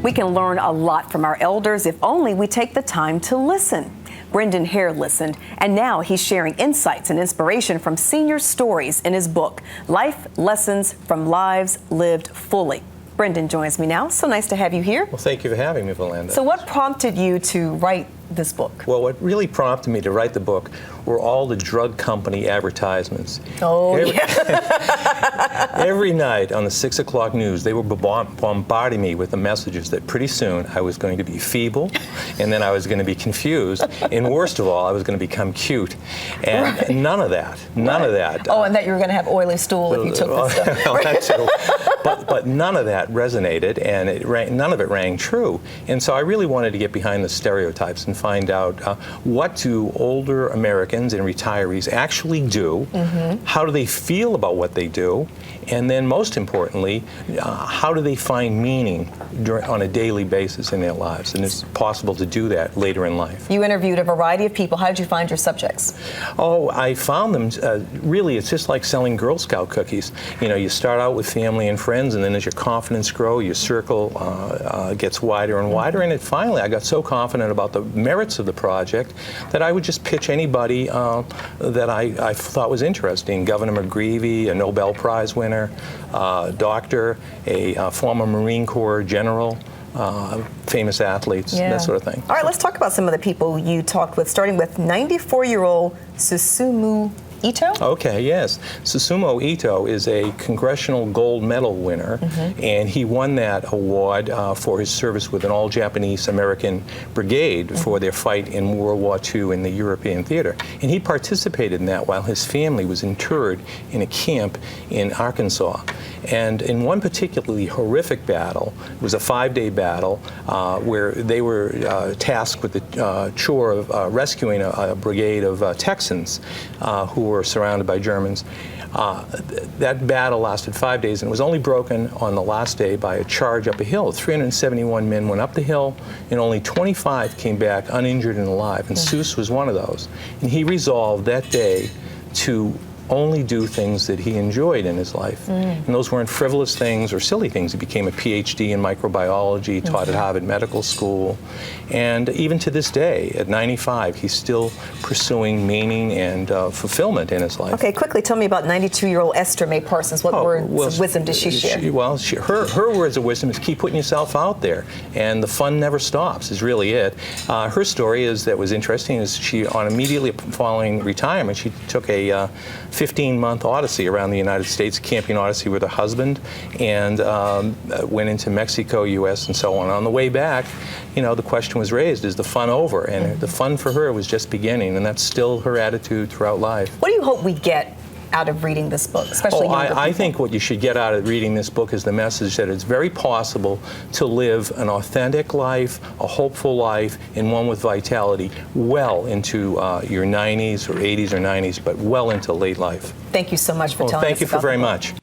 We can learn a lot from our elders if only we take the time to listen. Brendan Hare listened, and now he's sharing insights and inspiration from senior stories in his book, Life Lessons from Lives Lived Fully. Brendan joins me now. So nice to have you here. Well, thank you for having me, Belinda. So what prompted you to write this book? Well, what really prompted me to write the book were all the drug company advertisements. Oh, Every night on the 6 o'clock news, they were bombarding me with the messages that pretty soon I was going to be feeble, and then I was going to be confused, and worst of all, I was going to become cute. And none of that. None of that. Oh, and that you were going to have oily stool if you took this stuff. Well, that too. But none of that resonated, and none of it rang true. And so I really wanted to get behind the stereotypes and find out what do older Americans and retirees actually do, how do they feel about what they do, and then most importantly, how do they find meaning on a daily basis in their lives? And it's possible to do that later in life. You interviewed a variety of people. How did you find your subjects? Oh, I found them, really, it's just like selling Girl Scout cookies. You know, you start out with family and friends, and then as your confidence grows, your circle gets wider and wider, and finally I got so confident about the merits of the project that I would just pitch anybody that I thought was interesting. Governor McGreevey, a Nobel Prize winner, doctor, a former Marine Corps general, famous athletes, that sort of thing. All right, let's talk about some of the people you talked with, starting with 94-year-old Susumu Ito? Okay, yes. Susumu Ito is a Congressional Gold Medal winner, and he won that award for his service with an all-Japanese American brigade for their fight in World War II in the European theater. And he participated in that while his family was interred in a camp in Arkansas. And in one particularly horrific battle, it was a 5-day battle where they were tasked with the chore of rescuing a brigade of Texans who were surrounded by Germans. That battle lasted 5 days, and it was only broken on the last day by a charge up a hill. 371 men went up the hill, and only 25 came back uninjured and alive, and Seuss was one of those. And he resolved that day to only do things that he enjoyed in his life. And those weren't frivolous things or silly things. He became a PhD in microbiology, taught at Harvard Medical School, and even to this day, at 95, he's still pursuing meaning and fulfillment in his life. Okay, quickly tell me about 92-year-old Esther Mae Parsons. What words of wisdom did she share? Her words of wisdom is keep putting yourself out there, and the fun never stops, is really it. Her story that was interesting is she, immediately following retirement, she took a 15-month odyssey around the United States, camping odyssey with her husband, and went into Mexico, U.S., and so on. On the way back, you know, the question was raised, is the fun over? And the fun for her was just beginning, and that's still her attitude throughout life. What do you hope we get out of reading this book, especially younger people? I think what you should get out of reading this book is the message that it's very possible to live an authentic life, a hopeful life, and one with vitality well into your 90s or 80s or 90s, but well into late life. Thank you so much for telling us about Thank you very much.